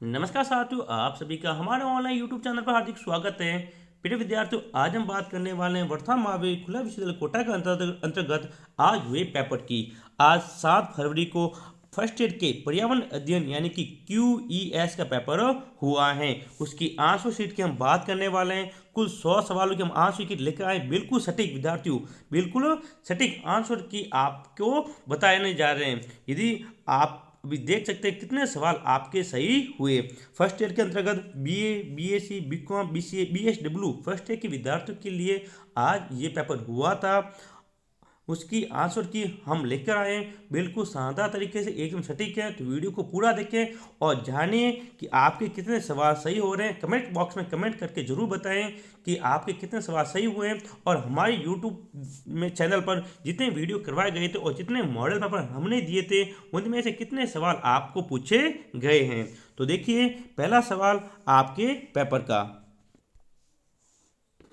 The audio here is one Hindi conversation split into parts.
नमस्कार साथियों, आप सभी का हमारे ऑनलाइन यूट्यूब चैनल पर हार्दिक स्वागत है। प्रिय विद्यार्थियों, आज हम बात करने वाले हैं वर्तमान महावीर खुला विश्वविद्यालय कोटा के अंतर्गत आज हुए पेपर की। आज 7 फरवरी को फर्स्ट ईयर के पर्यावरण अध्ययन यानी कि QES का पेपर हुआ है। उसकी आंसर शीट की हम बात करने वाले हैं। कुल 100 सवालों की हम आंसर शीट लेकर आए, बिल्कुल सटीक विद्यार्थियों, बिल्कुल सटीक आंसर की आपको बताने जा रहे हैं। यदि आप अभी देख सकते हैं कितने सवाल आपके सही हुए। फर्स्ट ईयर के अंतर्गत BA, BSc, BCom, BCA, BSW first year के विद्यार्थियों के लिए आज ये पेपर हुआ था। उसकी आंसर की हम लेकर आए हैं, बिल्कुल शानदार तरीके से, एकदम सटीक है। तो वीडियो को पूरा देखें और जानिए कि आपके कितने सवाल सही हो रहे हैं। कमेंट बॉक्स में कमेंट करके ज़रूर बताएं कि आपके कितने सवाल सही हुए हैं। और हमारे यूट्यूब में चैनल पर जितने वीडियो करवाए गए थे और जितने मॉडल पेपर हमने दिए थे उनमें से कितने सवाल आपको पूछे गए हैं। तो देखिए, पहला सवाल आपके पेपर का।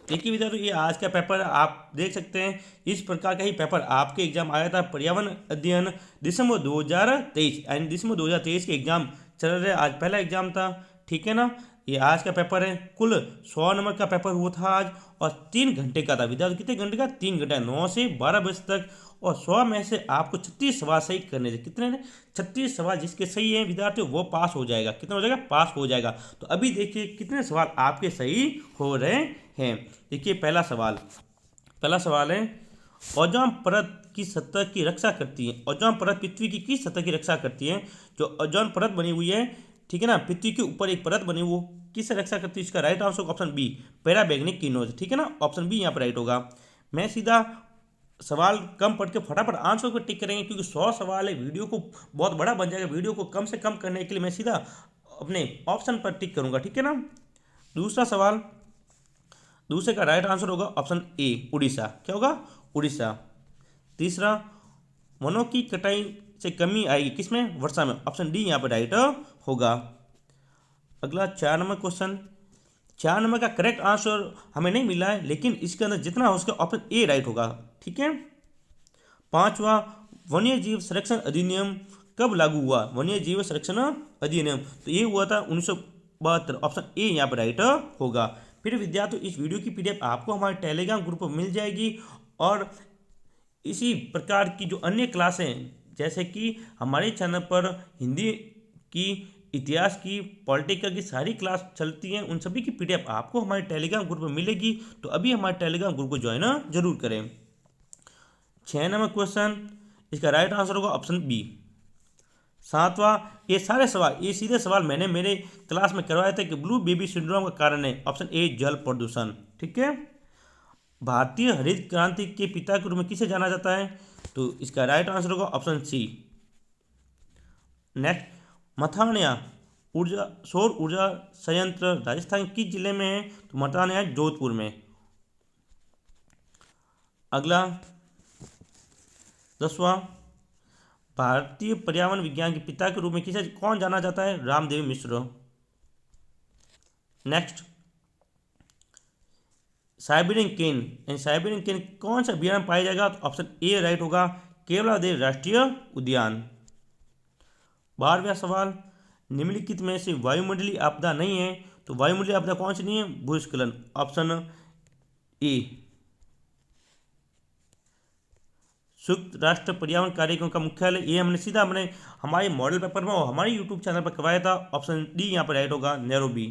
देखिए विद्यार्थियों, ये आज का पेपर आप देख सकते हैं। इस प्रकार का ही पेपर आपके एग्जाम आया था। पर्यावरण अध्ययन दिसंबर 2023 यानी दिसंबर 2023 के एग्जाम चल रहे। आज पहला एग्जाम था, ठीक है ना। ये आज का पेपर है। कुल 100 नंबर का पेपर हुआ था आज और 3 घंटे का था। विद्यार्थी कितने घंटे का? 3 घंटे, 9 से 12 बजे तक। और 100 में से आपको 36 सवाल सही करने थे। कितने ने? 36 सवाल। जिसके सही है विद्यार्थियों वो पास हो जाएगा। कितना हो जाएगा? पास हो जाएगा। तो अभी देखिए कितने सवाल आपके सही हो रहे हैं। देखिए पहला सवाल है, ओजोन परत की सतह की रक्षा करती है। ओजोन परत पृथ्वी की किस सतह की रक्षा करती है? जो ओजोन परत बनी हुई है, ठीक है ना, पृथ्वी के ऊपर एक परत बनी, वो किससे रक्षा करती है? इसका राइट आंसर ऑप्शन बी, पैराबैग्निक किरणों, ठीक है ना। ऑप्शन बी यहाँ पर राइट होगा। मैं सीधा सवाल कम पढ़ के फटाफट आंसर को टिक करेंगे, क्योंकि 100 सवाल है, वीडियो को बहुत बड़ा बन जाएगा। वीडियो को कम से कम करने के लिए मैं सीधा अपने ऑप्शन पर टिक करूंगा, ठीक है ना। दूसरा सवाल, दूसरे का राइट आंसर होगा ऑप्शन ए, उड़ीसा। क्या होगा? उड़ीसा। तीसरा, वनों की कटाई से कमी आएगी किसमें? वर्षा में। ऑप्शन डी यहाँ पर राइट होगा। अगला 4 नंबर क्वेश्चन। 4 नंबर का करेक्ट आंसर हमें नहीं मिला है, लेकिन इसके अंदर जितना हो उसका ऑप्शन ए राइट होगा, ठीक है। पांचवा, वन्य जीव संरक्षण अधिनियम कब लागू हुआ? वन्य जीव संरक्षण अधिनियम, तो ये हुआ था 1972। ऑप्शन ए यहाँ पर राइट होगा। फिर विद्यार्थियों, इस वीडियो की PDF आपको हमारे टेलीग्राम ग्रुप पर मिल जाएगी। और इसी प्रकार की जो अन्य क्लासें, जैसे कि हमारे चैनल पर हिंदी की, इतिहास की, पॉलिटिकल की सारी क्लास चलती हैं, उन सभी की PDF आपको हमारे टेलीग्राम ग्रुप में मिलेगी। तो अभी हमारे टेलीग्राम ग्रुप को ज्वाइन जरूर करें। 6 नंबर क्वेश्चन, इसका राइट आंसर होगा ऑप्शन बी। सातवां, ये सारे सवाल, ये सीधे सवाल मैंने मेरे क्लास में करवाए थे कि ब्लू बेबी सिंड्रोम का कारण है। ऑप्शन ए, जल प्रदूषण, ठीक है। भारतीय हरित क्रांति के पिता के रूप में किसे जाना जाता है? तो इसका राइट आंसर होगा ऑप्शन सी। नेक्स्ट, मथानिया सौर ऊर्जा संयंत्र राजस्थान के किस जिले में है? तो मथानिया जोधपुर में। अगला 10वां, भारतीय पर्यावरण विज्ञान के पिता के रूप में किसे कौन जाना जाता है? रामदेव मिश्र। नेक्स्ट, साइबेरियन केन, साइबेरियन केन कौन सा अभयारण्य पाया जाएगा? तो ऑप्शन ए राइट होगा, केवलादेव राष्ट्रीय उद्यान। 12वां सवाल, निम्नलिखित में से वायुमंडलीय आपदा नहीं है। तो वायुमंडलीय आपदा कौन सी नहीं है? भूस्खलन। Option A. संयुक्त राष्ट्र पर्यावरण कार्यक्रम का मुख्यालय, ये हमने सीधा हमारे मॉडल पेपर में और हमारे यूट्यूब चैनल पर करवाया था। ऑप्शन डी यहाँ पर राइट होगा, नैरोबी।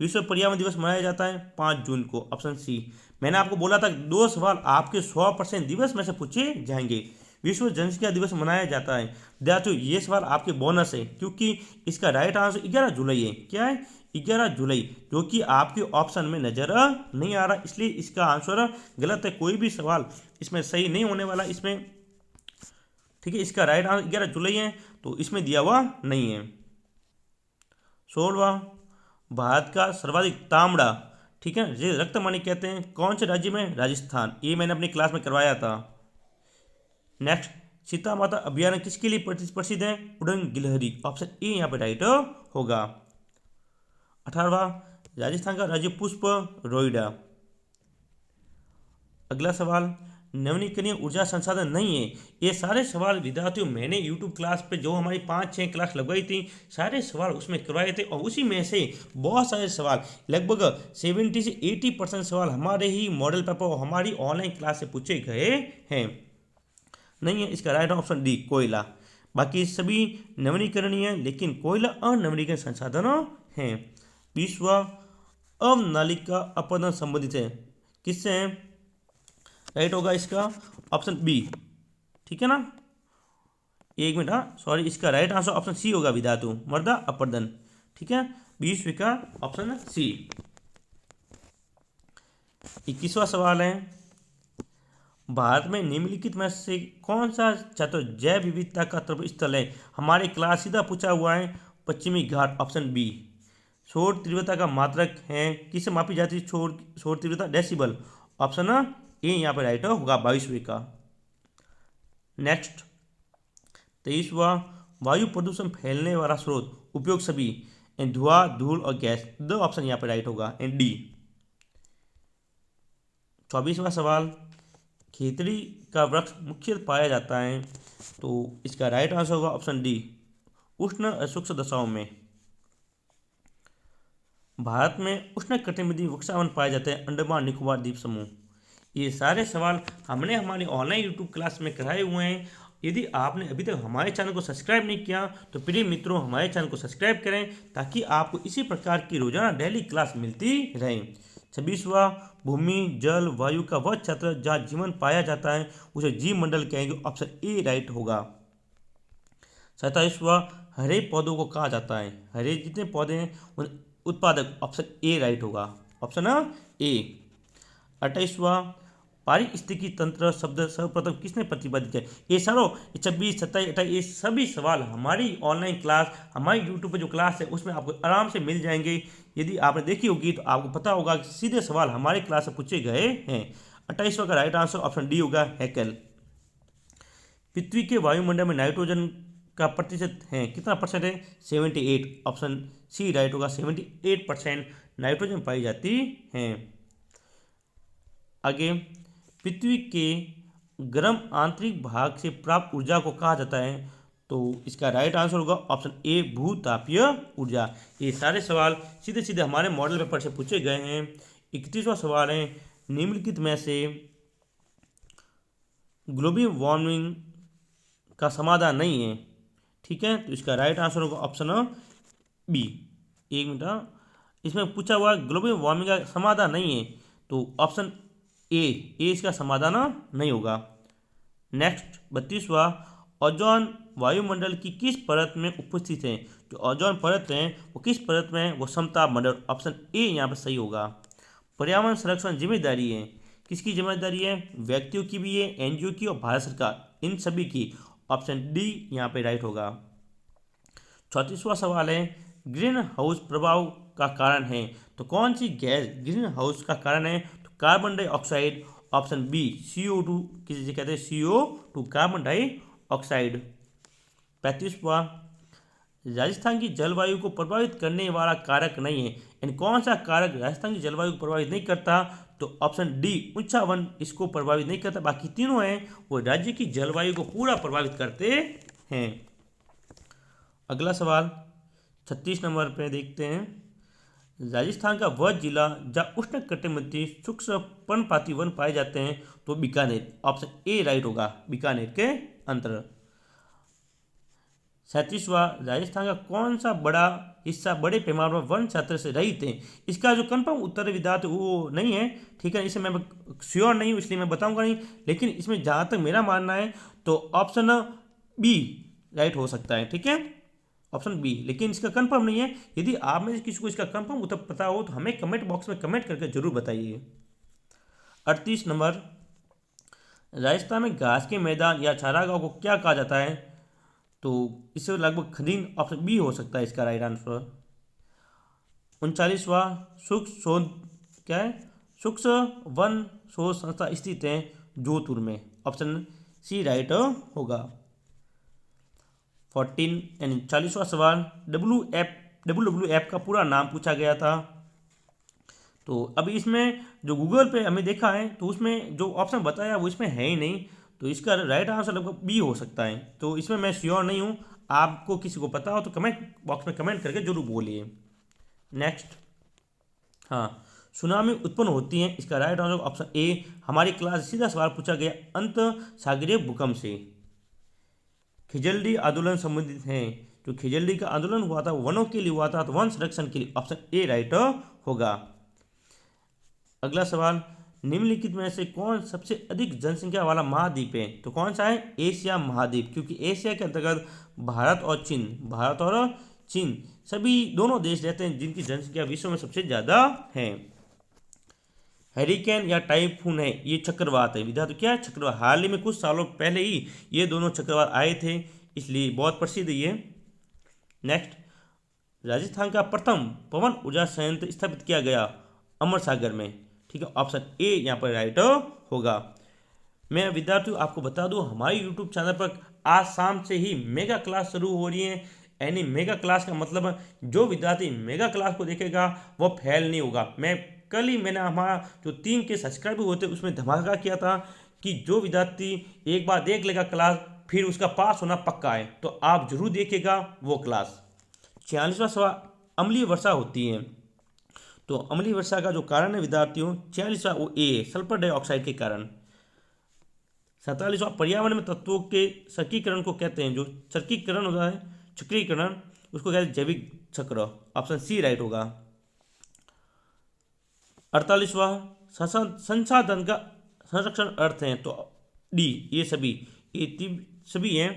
विश्व पर्यावरण दिवस मनाया जाता है 5 जून को। Option C. मैंने आपको बोला था 2 सवाल आपके 100% दिवस में से पूछे जाएंगे। विश्व जनसंख्या दिवस मनाया जाता है विद्यार्थियों, ये सवाल आपके बोनस है, क्योंकि इसका राइट आंसर 11 जुलाई है। क्या है? 11 जुलाई, जो कि आपके ऑप्शन में नजर नहीं आ रहा, इसलिए इसका आंसर गलत है। कोई भी सवाल इसमें सही नहीं होने वाला इसमें, ठीक है। इसका राइट आंसर 11 जुलाई है, तो इसमें दिया हुआ नहीं है। 16वां, भारत का सर्वाधिक तांबड़ा, ठीक है, ये रक्त मणि कहते हैं, कौन से राज्य में? राजस्थान। ये मैंने अपनी क्लास में करवाया था। नेक्स्ट, सीता माता अभयारण्य किसके लिए प्रसिद्ध है? उड़न गिलहरी। ऑप्शन ए यहाँ पे राइट होगा। 18वां, राजस्थान का राज्य पुष्प रोईडा। अगला सवाल, नवीकरणीय ऊर्जा संसाधन नहीं है? ये सारे सवाल विद्यार्थियों मैंने यूट्यूब क्लास पे जो हमारी 5-6 क्लास लगवाई थी, सारे सवाल उसमें करवाए थे और उसी में से बहुत सारे सवाल लगभग 70 से 80% सवाल हमारे ही मॉडल पेपर और हमारी ऑनलाइन क्लास से पूछे गए हैं। नहीं है, इसका राइट ऑप्शन डी कोयला। बाकी सभी नवीनीकरणीय लेकिन कोयला अनवीनीकरणीय संसाधनों हैं। 20वां अवनालिका अपरदन संबंधित है, किससे है? राइट होगा इसका ऑप्शन बी। ठीक है ना, एक मिनट, हाँ सॉरी, इसका राइट आंसर ऑप्शन सी होगा विधातु मृदा अपरदन। ठीक है, 20वीं का ऑप्शन सी। 21वां सवाल है, भारत में निम्नलिखित में से कौन सा क्षेत्र जैव विविधता का तत्व स्थल है? हमारे क्लास सीधा पूछा हुआ है, पश्चिमी घाट ऑप्शन बी। शोर तीव्रता का मात्रक है, किससे मापी जाती है शोर तीव्रता? डेसिबल ऑप्शन ए यहाँ पे राइट होगा 22वीं का। नेक्स्ट 23वां, वायु प्रदूषण फैलने वाला स्रोत उपयोग सभी धुआं, धूल और गैस, दो ऑप्शन यहाँ पे राइट होगा एंड डी। 24वां सवाल, खेतड़ी का वृक्ष मुख्यतः पाया जाता है, तो इसका राइट आंसर होगा ऑप्शन डी, उष्ण शुष्क दशाओं में। भारत में उष्णकटिबंधीय वृक्षावन पाए जाते हैं, अंडमान निकोबार द्वीप समूह। ये सारे सवाल हमने हमारे ऑनलाइन यूट्यूब क्लास में कराए हुए हैं। यदि आपने अभी तक हमारे चैनल को सब्सक्राइब नहीं किया तो प्रिय मित्रों हमारे चैनल को सब्सक्राइब करें ताकि आपको इसी प्रकार की रोजाना डेली क्लास मिलती रहे। 26वां, भूमि जल वायु का वह क्षेत्र जहाँ जीवन पाया जाता है उसे जीव मंडल कहेंगे, ऑप्शन ए राइट होगा। 27वां, हरे पौधों को कहा जाता है, हरे जितने पौधे हैं उत्पादक, ऑप्शन ए राइट होगा, ऑप्शन ए। 28वां, पारिस्थितिकी तंत्र शब्द सर्वप्रथम किसने प्रतिपादित किया? ये सारों 26, 27, 28 ये सभी सवाल हमारी ऑनलाइन क्लास, हमारी यूट्यूब पर जो क्लास है उसमें आपको आराम से मिल जाएंगे। यदि आपने देखी होगी तो आपको पता होगा कि सीधे सवाल हमारे क्लास से पूछे गए हैं। 28वां का राइट आंसर ऑप्शन डी होगा, हैकेल। पृथ्वी के वायुमंडल में नाइट्रोजन का प्रतिशत है, कितना परसेंट है? 78, ऑप्शन सी राइट होगा, 78% नाइट्रोजन पाई जाती है। आगे, पृथ्वी के गर्म आंतरिक भाग से प्राप्त ऊर्जा को कहा जाता है, तो इसका राइट आंसर होगा ऑप्शन ए भूतापीय ऊर्जा। ये सारे सवाल सीधे सीधे हमारे मॉडल पेपर से पूछे गए हैं। 31वां सवाल है, निम्नलिखित में से ग्लोबल वार्मिंग का समाधान नहीं है, ठीक है, तो इसका राइट आंसर होगा ऑप्शन बी। एक मिनट, इसमें पूछा हुआ ग्लोबल वार्मिंग का समाधान नहीं है, तो ऑप्शन ए इसका समाधान नहीं होगा। नेक्स्ट 32वां, ओजोन वायुमंडल की किस परत में उपस्थित है? जो ओजोन परत है वो किस परत में है? वो समताप मंडल, ऑप्शन ए यहाँ पर सही होगा। पर्यावरण संरक्षण जिम्मेदारी है, किसकी जिम्मेदारी है? व्यक्तियों की भी है, एनजीओ की और भारत सरकार, इन सभी की, ऑप्शन डी यहाँ पे राइट होगा। 34वां सवाल है, ग्रीन हाउस प्रभाव का कारण है, तो कौन सी गैस ग्रीन हाउस का कारण है? तो carbon dioxide, option B CO2, किसी कहते हैं CO2, कार्बन डाइऑक्साइड। 35वां, राजस्थान की जलवायु को प्रभावित करने वाला कारक नहीं है, यानी कौन सा कारक राजस्थान की जलवायु को प्रभावित नहीं करता? तो ऑप्शन डी ऊंचा वन इसको प्रभावित नहीं करता, बाकी तीनों हैं वो राज्य की जलवायु को पूरा प्रभावित करते हैं। अगला सवाल 36 नंबर पे देखते हैं, राजस्थान का वह जिला जहाँ उष्णकटिबंधीय शुष्क पर्णपाती वन पाए जाते हैं, तो बीकानेर, ऑप्शन ए राइट होगा, बीकानेर के अंतर्गत। 37वां, राजस्थान का कौन सा बड़ा हिस्सा बड़े पैमाने पर वन क्षेत्र से रहित है? इसका जो कंफर्म उत्तर विद्यार्थी वो नहीं है, ठीक है, इसे मैं श्योर नहीं हूँ इसलिए मैं बताऊंगा नहीं, लेकिन इसमें जहाँ तक मेरा मानना है तो ऑप्शन बी राइट हो सकता है, ठीक है, ऑप्शन बी, लेकिन इसका कंफर्म नहीं है। यदि आप में से किसी को इसका कंफर्म उत्तर पता हो तो हमें कमेंट बॉक्स में कमेंट करके जरूर बताइए। 38 नंबर, राजस्थान में घास के मैदान या चारागाह को क्या कहा जाता है? तो इससे लगभग खरीन, ऑप्शन बी हो सकता है इसका राइट आंसर। 39वां, सूक्ष्म शोध क्या है? सूक्ष्म वन शोध संस्था स्थित है जोधपुर में, ऑप्शन सी राइट होगा। 14 यानी 40वां सवाल, WWF का पूरा नाम पूछा गया था, तो अभी इसमें जो गूगल पे हमें देखा है तो उसमें जो ऑप्शन बताया वो इसमें है ही नहीं, तो इसका राइट आंसर लगभग बी हो सकता है। तो इसमें मैं श्योर नहीं हूँ, आपको किसी को पता हो तो कमेंट बॉक्स में कमेंट करके जरूर बोलिए। नेक्स्ट, हाँ, सुनामी उत्पन्न होती है, इसका राइट आंसर ऑप्शन ए। हमारी क्लास सीधा सवाल पूछा गया अंत सागरीय भूकंप से। खिजल्डी आंदोलन संबंधित है, जो खिजल्डी का आंदोलन हुआ था वनों के लिए हुआ था, तो वन संरक्षण के लिए ऑप्शन ए राइट होगा। अगला सवाल, निम्नलिखित में से कौन सबसे अधिक जनसंख्या वाला महाद्वीप है? तो कौन सा है? एशिया महाद्वीप, क्योंकि एशिया के अंतर्गत भारत और चीन सभी दोनों देश रहते हैं जिनकी जनसंख्या विश्व में सबसे ज़्यादा है। हैरिकेन या टाइफून है, ये चक्रवात है विद्यार्थी, क्या है? चक्रवात। हाल ही में कुछ सालों पहले ही ये दोनों चक्रवात आए थे, इसलिए बहुत प्रसिद्ध ये। नेक्स्ट, राजस्थान का प्रथम पवन ऊर्जा संयंत्र स्थापित किया गया अमर सागर में, ठीक है, ऑप्शन ए यहाँ पर राइट होगा। मैं विद्यार्थियों आपको बता दूं, हमारे यूट्यूब चैनल पर आज शाम से ही मेगा क्लास शुरू हो रही है। यानी मेगा क्लास का मतलब जो विद्यार्थी मेगा क्लास को देखेगा वो फेल नहीं होगा। कल ही मैंने हमारा जो 3 के सब्सक्राइबर होते उसमें धमाका किया था कि जो विद्यार्थी एक बार देख लेगा क्लास फिर उसका पास होना पक्का है, तो आप जरूर देखिएगा वो क्लास। 46वां सवाल, अम्लीय वर्षा होती है, तो अम्लीय वर्षा का जो कारण है विद्यार्थियों 46वां वो ए सल्फर डाइऑक्साइड के कारण। 47वां, पर्यावरण में तत्वों के सर्कीकरण को कहते हैं, जो सर्कीकरण होता है चक्रीकरण उसको कहते हैं जैविक चक्र, ऑप्शन सी राइट होगा। 48वां, संसाधन का संरक्षण अर्थ है, तो डी ये सभी हैं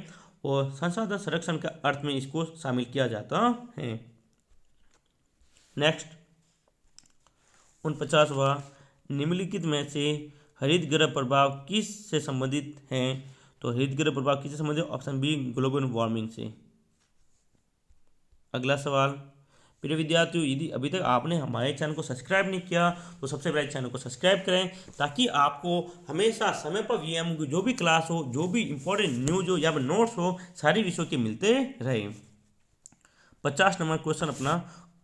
और संसाधन संरक्षण का अर्थ में इसको शामिल किया जाता है। नेक्स्ट, 49वां, निम्नलिखित में से हरित गृह प्रभाव किस से संबंधित हैं? तो हरित गृह प्रभाव किससे संबंधित? ऑप्शन बी ग्लोबल वार्मिंग से। अगला सवाल, प्रिय विद्यार्थियों, यदि अभी तक आपने हमारे चैनल को सब्सक्राइब नहीं किया तो सबसे पहले चैनल को सब्सक्राइब करें, ताकि आपको हमेशा समय पर वीएम की जो भी क्लास हो, जो भी इंपॉर्टेंट न्यूज हो या फिर नोट्स हो, सारी विषयों के मिलते रहे। 50 नंबर क्वेश्चन अपना,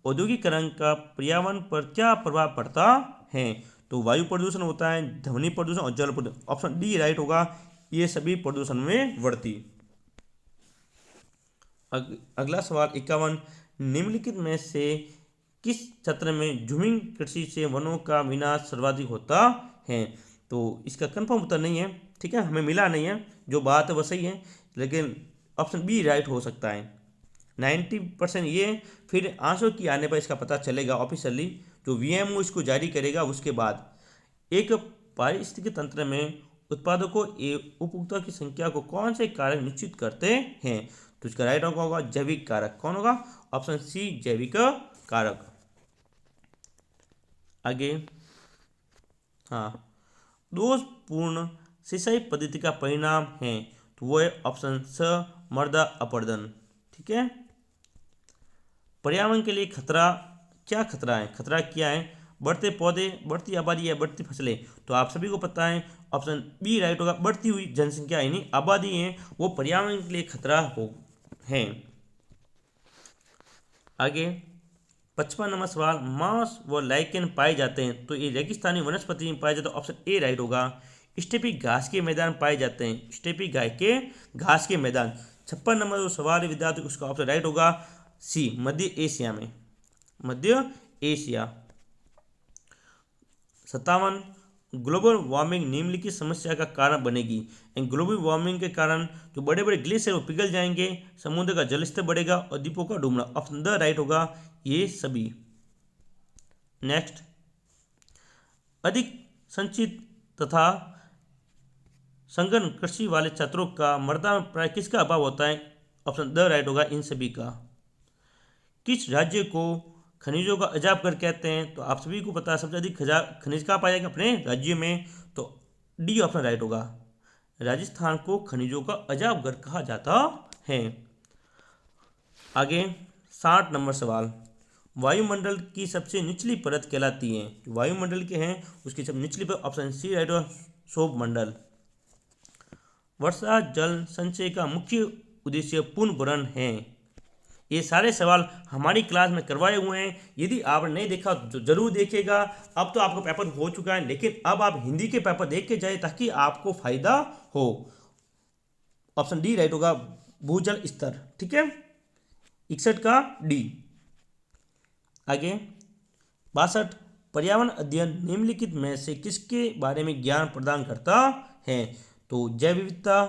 औद्योगिकरण का पर्यावरण पर क्या प्रभाव पड़ता है? तो वायु प्रदूषण होता है, ध्वनि प्रदूषण और जल प्रदूषण, ऑप्शन डी राइट होगा, ये सभी प्रदूषण में बढ़ती। अगला सवाल 51, निम्नलिखित में से किस क्षेत्र में झूमिंग कृषि से वनों का विनाश सर्वाधिक होता है? तो इसका कंफर्म उत्तर नहीं है, ठीक है, हमें मिला नहीं है, जो बात है वो सही है, लेकिन ऑप्शन बी राइट हो सकता है। 90% ये फिर आंसर की आने पर इसका पता चलेगा ऑफिशियली, जो वीएमओ इसको जारी करेगा उसके बाद। एक पारिस्थितिकी तंत्र में उत्पादकों एवं उपभोक्ताओं की संख्या को कौन से कारक निश्चित करते हैं? तो इसका राइट होगा जैविक कारक। कौन होगा? ऑप्शन सी जैविक कारक। आगे, हाँ, दोषपूर्ण सिंचाई पद्धति का परिणाम है, तो वो है ऑप्शन स मृदा अपरदन, ठीक है। पर्यावरण के लिए खतरा, क्या खतरा है? खतरा क्या है? बढ़ते पौधे, बढ़ती आबादी या बढ़ती फसलें, तो आप सभी को पता है ऑप्शन बी राइट होगा, बढ़ती हुई जनसंख्या यानी आबादी है वो पर्यावरण के लिए खतरा है। आगे 55 नंबर सवाल, मांस व लाइकेन पाए जाते हैं, तो ये रेगिस्तानी वनस्पति में पाए जाते हैं, ऑप्शन ए राइट होगा। स्टेपी घास के मैदान पाए जाते हैं, स्टेपी गाय के घास के मैदान। 56 नंबर जो सवाल है विद्यार्थी उसका ऑप्शन राइट होगा सी, मध्य एशिया में, मध्य एशिया। 57, ग्लोबल वार्मिंग निम्नलिखित समस्या का कारण बनेगी। ग्लोबल वार्मिंग के कारण जो बड़े बड़े ग्लेशियर वो पिघल जाएंगे, समुद्र का जलस्तर बढ़ेगा और द्वीपों का डूबना, ऑप्शन द राइट होगा ये सभी। नेक्स्ट, अधिक संचित तथा संघन कृषि वाले क्षेत्रों का मृदा में प्राय किसका अभाव होता है? ऑप्शन द राइट होगा इन सभी का। किस राज्य को खनिजों का अजाब घर कहते हैं? तो आप सभी को पता है सबसे अधिक खनिज कहाँ पाया जाएगा? अपने राज्य में, तो डी ऑप्शन राइट होगा। राजस्थान को खनिजों का अजाब घर कहा जाता है। आगे 60 नंबर सवाल, वायुमंडल की सबसे निचली परत कहलाती है, वायुमंडल के हैं उसकी सब निचली परत, ऑप्शन सी राइट होगा शोभ मंडल। वर्षा जल संचय का मुख्य उद्देश्य पुनर्भरण है, ये सारे सवाल हमारी क्लास में करवाए हुए हैं। यदि आपने नहीं देखा तो जरूर देखिएगा। अब तो आपका पेपर हो चुका है, लेकिन अब आप हिंदी के पेपर देख के जाए ताकि आपको फायदा हो। ऑप्शन डी राइट होगा, भूजल स्तर। ठीक है, 61 का डी। आगे 62, पर्यावरण अध्ययन निम्नलिखित में से किसके बारे में ज्ञान प्रदान करता है? तो जैव विविधता,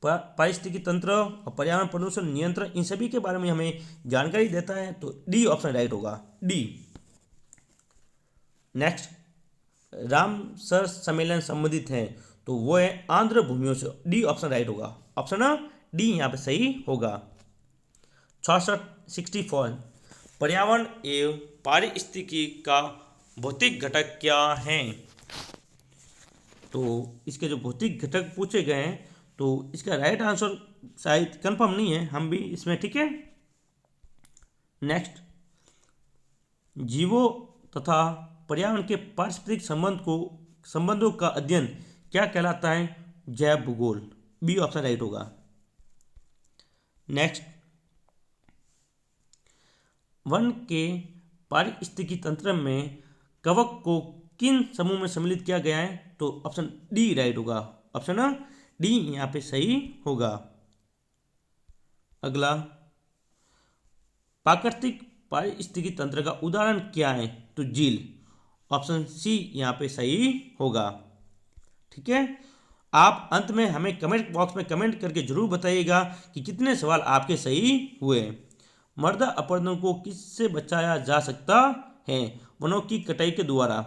पारिस्थितिकी तंत्र और पर्यावरण प्रदूषण नियंत्रण, इन सभी के बारे में हमें जानकारी देता है। तो डी ऑप्शन राइट होगा, डी। नेक्स्ट, रामसर सम्मेलन संबंधित है, तो वो है आंध्र भूमियों से। डी ऑप्शन राइट होगा, ऑप्शन डी यहाँ पे सही होगा। 64 पर्यावरण एवं पारिस्थितिकी का भौतिक घटक क्या हैं? तो इसके जो भौतिक घटक पूछे गए हैं, तो इसका राइट आंसर शायद कंफर्म नहीं है हम भी इसमें। ठीक है, नेक्स्ट, जीवों तथा पर्यावरण के पारस्परिक संबंधों का अध्ययन क्या कहलाता है? जैव भूगोल। बी ऑप्शन राइट होगा। नेक्स्ट, वन के पारिस्थितिकी तंत्र में कवक को किन समूह में सम्मिलित किया गया है? तो ऑप्शन डी राइट होगा, ऑप्शन डी यहाँ पे सही होगा। अगला, प्राकृतिक पारिस्थितिकी तंत्र का उदाहरण क्या है? तो झील। ऑप्शन सी यहाँ पे सही होगा। ठीक है, आप अंत में हमें कमेंट बॉक्स में कमेंट करके जरूर बताइएगा कि कितने सवाल आपके सही हुए। मृदा अपरदन को किससे बचाया जा सकता है? वनों की कटाई के द्वारा।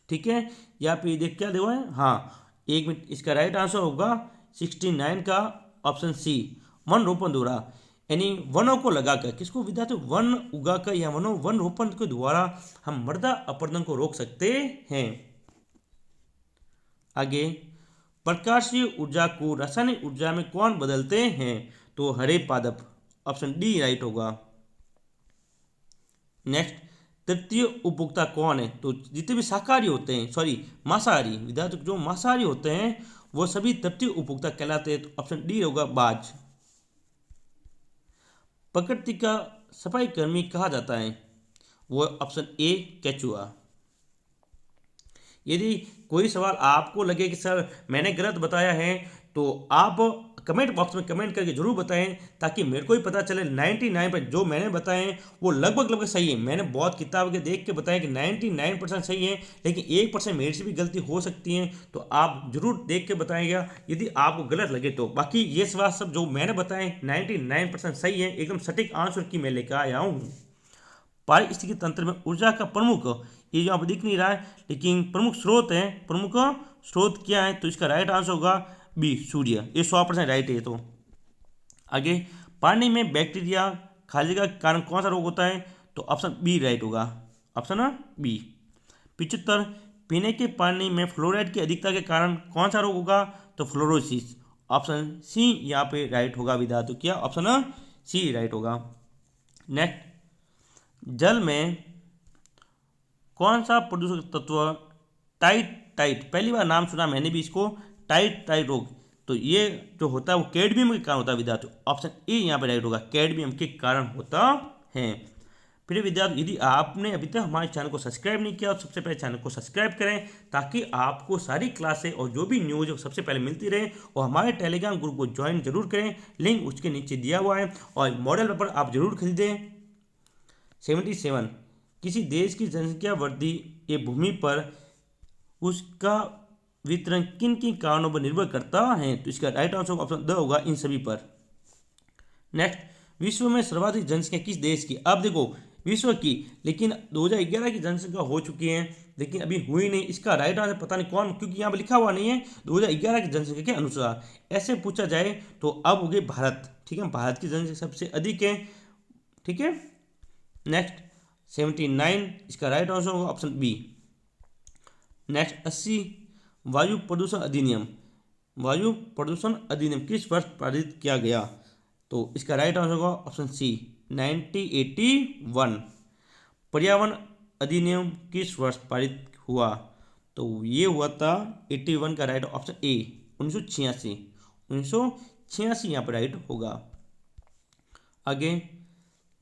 ठीक है, यहाँ पे देख क्या देखो है, हाँ 1 मिनट, इसका राइट आंसर होगा 69 का ऑप्शन सी, वन रोपण द्वारा। यानी वनों को लगाकर, किसको विद्यार्थी, वन उगाकर या वन रोपण के द्वारा हम मृदा अपरदन को रोक सकते हैं। आगे, प्रकाशीय ऊर्जा को रासायनिक ऊर्जा में कौन बदलते हैं? तो हरे पादप। ऑप्शन डी राइट होगा। नेक्स्ट, तृतीय उपभोक्ता कौन है? तो जितने भी शाकाहारी होते हैं, सॉरी मांसाहारी विद्यार्थी, जो मांसाहारी होते हैं वो सभी तृतीय उपभोक्ता कहलाते हैं। तो ऑप्शन डी होगा, बाज। प्रकृति का सफाई कर्मी कहा जाता है? वो ऑप्शन ए, केचुआ। यदि कोई सवाल आपको लगे कि सर मैंने गलत बताया है, तो आप कमेंट बॉक्स में कमेंट करके जरूर बताएं, ताकि मेरे को ही पता चले 99 पर जो मैंने बताए हैं वो लगभग सही है। मैंने बहुत किताब के देख के बताया कि 99% सही है, लेकिन 1% मेरे से भी गलती हो सकती है। तो आप जरूर देख के बताइएगा यदि आपको गलत लगे तो। बाकी ये सवाल सब जो मैंने बताए 99% सही है, एकदम सटीक आंसर की मैं लेकर आया हूँ। पारिस्थितिकी तंत्र में ऊर्जा का प्रमुख, ये जो आप दिख नहीं रहा है लेकिन प्रमुख स्रोत है, प्रमुख स्रोत क्या है? तो इसका राइट आंसर होगा बी, सूर्य। ये 100% राइट है। तो आगे, पानी में बैक्टीरिया खालिका के कारण कौन सा रोग होता है? तो ऑप्शन बी राइट होगा, ऑप्शन बी। 75, पीने के पानी में फ्लोराइड की अधिकता के कारण कौन सा रोग होगा? तो फ्लोरोसिस। ऑप्शन सी यहाँ पे राइट होगा विद्यार्थी, क्या ऑप्शन सी राइट होगा। नेक्स्ट, जल में कौन सा प्रदूषक तत्व टाइट, पहली बार नाम सुना मैंने भी इसको, टाइट रोग। तो ये जो होता है वो कैडमियम के कारण होता है विद्यार्थी। ऑप्शन ए यहाँ पे राइट होगा, कैडमियम के कारण होता है। फिर विद्यार्थी, यदि आपने अभी तक हमारे चैनल को सब्सक्राइब नहीं किया तो सबसे पहले चैनल को सब्सक्राइब करें, ताकि आपको सारी क्लासें और जो भी न्यूज़ सबसे पहले मिलती रहे। और हमारे टेलीग्राम ग्रुप को ज्वाइन जरूर करें, लिंक उसके नीचे दिया हुआ है। और मॉडल पेपर आप जरूर खरीदें। 77, किसी देश की जनसंख्या वृद्धि या भूमि पर उसका वितरण किन किन कारणों पर निर्भर करता है? तो इसका राइट आंसर ऑप्शन द होगा, इन सभी पर। नेक्स्ट, विश्व में सर्वाधिक जनसंख्या किस देश की? अब देखो विश्व की, लेकिन 2011 की जनसंख्या हो चुकी है, लेकिन अभी हुई नहीं। इसका राइट आंसर पता नहीं कौन, क्योंकि यहाँ पर लिखा हुआ नहीं है 2011 की जनसंख्या के अनुसार। ऐसे पूछा जाए तो अब हो गई भारत। ठीक है, भारत की जनसंख्या सबसे अधिक है। ठीक है, नेक्स्ट 79, इसका राइट आंसर होगा ऑप्शन बी। नेक्स्ट 80, वायु प्रदूषण अधिनियम किस वर्ष पारित किया गया? तो इसका राइट आंसर होगा ऑप्शन सी, 1981। पर्यावरण अधिनियम किस वर्ष पारित हुआ? तो ये हुआ था 81 का राइट ऑप्शन ए, 1986 यहाँ पर राइट होगा। आगे,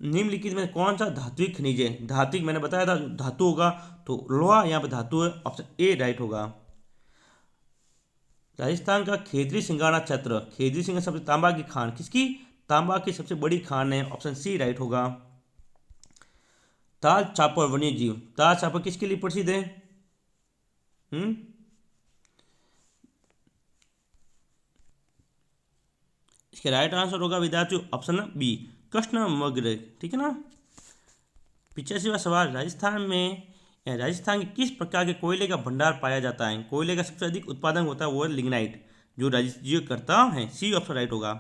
निम्नलिखित में कौन सा धात्विक खनिज है? धात्विक मैंने बताया था धातु होगा, तो लोहा यहाँ पे धातु है, ऑप्शन ए राइट होगा। राजस्थान का खेतरी सिंगाना क्षेत्र, खेतरी सिंगाना सबसे तांबा की खान किसकी? तांबा की सबसे बड़ी खान है, ऑप्शन सी राइट होगा। ताल चापर वन्य जीव, ताल चापर किसके लिए प्रसिद्ध है? इसका राइट आंसर होगा विद्यार्थियों ऑप्शन बी कृष्ण मृग, ठीक है ना। 85वां सवाल, राजस्थान के किस प्रकार के कोयले का भंडार पाया जाता है? कोयले का सबसे अधिक उत्पादन होता है वो है लिग्नाइट, जो राज्य करता है, सी ऑप्शन राइट होगा।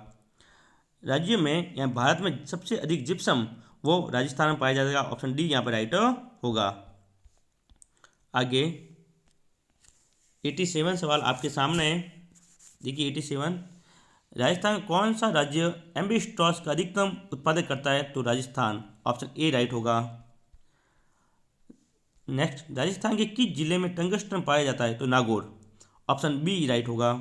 राज्य में या भारत में सबसे अधिक जिप्सम वो राजस्थान में पाया जाएगा, ऑप्शन डी यहाँ पर राइट होगा। आगे 87 सवाल आपके सामने है, देखिए 87, राजस्थान कौन सा राज्य एम्बिस्टॉस का अधिकतम उत्पादन करता है? तो राजस्थान, ऑप्शन ए राइट होगा। नेक्स्ट, राजस्थान के किस जिले में टंगस्टन पाया जाता है? तो नागौर, ऑप्शन बी राइट होगा।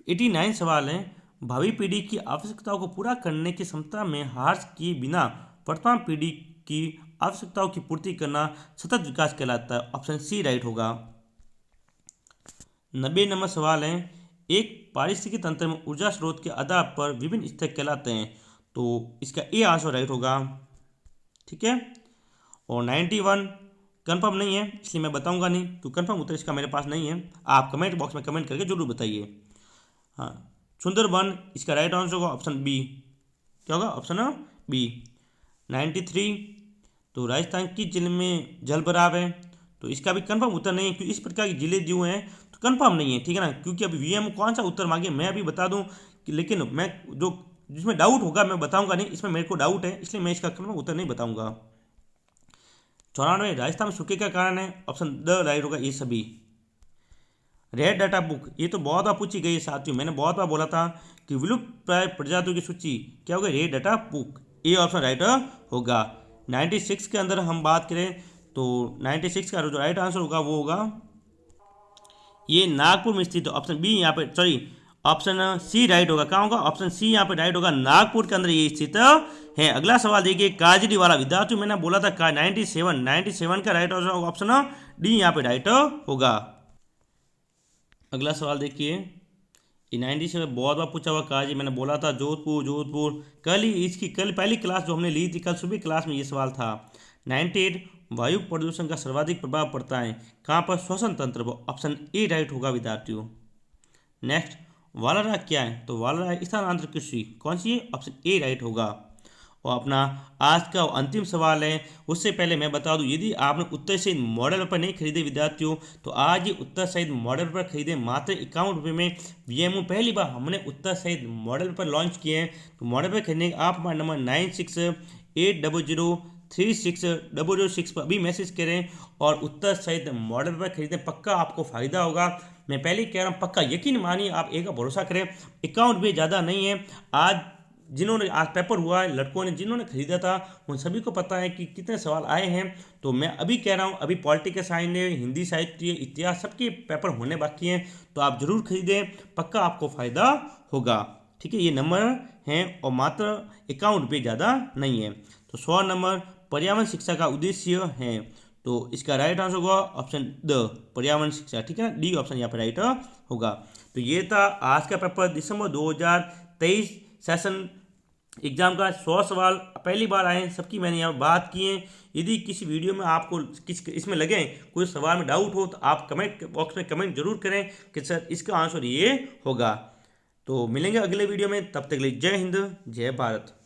89 सवाल है, भावी पीढ़ी की आवश्यकताओं को पूरा करने की क्षमता में हार किए बिना वर्तमान पीढ़ी की आवश्यकताओं की पूर्ति करना सतत विकास कहलाता है, ऑप्शन सी राइट होगा। 90 नंबर सवाल है, एक पारिस्थितिकी तंत्र में ऊर्जा स्रोत के आधार पर विभिन्न स्तर कहलाते हैं, तो इसका ए आंसर राइट होगा, ठीक है। और 91 कंफर्म नहीं है इसलिए मैं बताऊंगा नहीं, तो कंफर्म उत्तर इसका मेरे पास नहीं है, आप कमेंट बॉक्स में कमेंट करके जरूर बताइए। हाँ, सुंदरबन इसका राइट आंसर होगा ऑप्शन बी, क्या होगा? Option B. 93, तो राजस्थान किस जिले में जल भराव है? तो इसका भी कंफर्म उत्तर नहीं है, क्योंकि इस प्रकार के जिले जो हैं तो कंफर्म नहीं है, ठीक है ना, क्योंकि अभी वीएम कौन सा उत्तर मांगे मैं अभी बता दूं कि, लेकिन मैं जो जिसमें डाउट होगा मैं बताऊंगा नहीं, इसमें मेरे को डाउट है इसलिए मैं इसका कंफर्म उत्तर नहीं बताऊंगा। 94, राजस्थान में सूखे का कारण है, ऑप्शन द राइट होगा ये सभी। रेड डाटा बुक, ये तो बहुत बार पूछी गई है साथियों, मैंने बहुत बार बोला था कि विलुप्त प्राय प्रजातियों की सूची क्या होगा? रेड डाटा बुक, ये ऑप्शन राइट होगा। 96 के अंदर हम बात करें तो 96 का जो राइट आंसर होगा वो होगा ये नागपुर में स्थित, ऑप्शन बी यहाँ पे, सॉरी ऑप्शन सी राइट होगा, क्या होगा? ऑप्शन सी यहाँ पे राइट होगा, नागपुर के अंदर ये स्थित है। अगला सवाल देखिए, काजरी वाला, विद्यार्थियों मैंने बोला था 97 का राइट आंसर होगा ऑप्शन डी यहाँ पे राइट होगा। अगला सवाल देखिए, ये 97 बहुत बार पूछा हुआ काजी, मैंने बोला था जोधपुर, कल पहली क्लास जो हमने ली थी, कल सुबह क्लास में ये सवाल था। 98, वायु प्रदूषण का सर्वाधिक प्रभाव पड़ता है कहाँ पर? श्वसन तंत्र पर, ऑप्शन ए राइट होगा विद्यार्थियों। नेक्स्ट, वालरा क्या है? तो वालरा स्थानांतर कृषि कौन सी है? ऑप्शन ए राइट होगा। और अपना आज का अंतिम सवाल है, उससे पहले मैं बता दूं, यदि आपने उत्तर सहित मॉडल पेपर नहीं खरीदे विद्यार्थियों, तो आज ही उत्तर सहित मॉडल पेपर खरीदे मात्र 51 रुपये में। वीएमओ पहली बार हमने उत्तर सहित मॉडल पेपर लॉन्च किए हैं, तो मॉडल पेपर खरीदने आप हमारे नंबर 9680036006 पर अभी मैसेज करें और उत्तर सहित मॉडल पेपर खरीदें, पक्का आपको फ़ायदा होगा। मैं पहले ही कह रहा हूँ, पक्का यकीन मानिए, आप एक का भरोसा करें, 51 रुपये ज़्यादा नहीं है। आज जिन्होंने आज पेपर हुआ है, लड़कों ने जिन्होंने खरीदा था उन सभी को पता है कि कितने सवाल आए हैं। तो मैं अभी कह रहा हूँ, अभी पॉलिटिकल साइंस, हिंदी साहित्य, इतिहास सबके पेपर होने बाकी हैं, तो आप जरूर खरीदें, पक्का आपको फ़ायदा होगा, ठीक है। ये नंबर हैं और मात्र 51 रुपये ज़्यादा नहीं है। तो 100 नंबर पर्यावरण शिक्षा का उद्देश्य है, तो इसका राइट आंसर होगा ऑप्शन द, पर्यावरण शिक्षा, ठीक है ना, डी ऑप्शन यहाँ पर राइट होगा। तो ये था आज का पेपर दिसंबर 2023 सेशन एग्जाम का। 100 सवाल पहली बार आए हैं, सबकी मैंने यहाँ बात की है। यदि किसी वीडियो में आपको इसमें लगे कोई सवाल में डाउट हो, तो आप कमेंट बॉक्स में कमेंट जरूर करें कि सर इसका आंसर ये होगा। तो मिलेंगे अगले वीडियो में, तब तक के लिए जय हिंद जय भारत।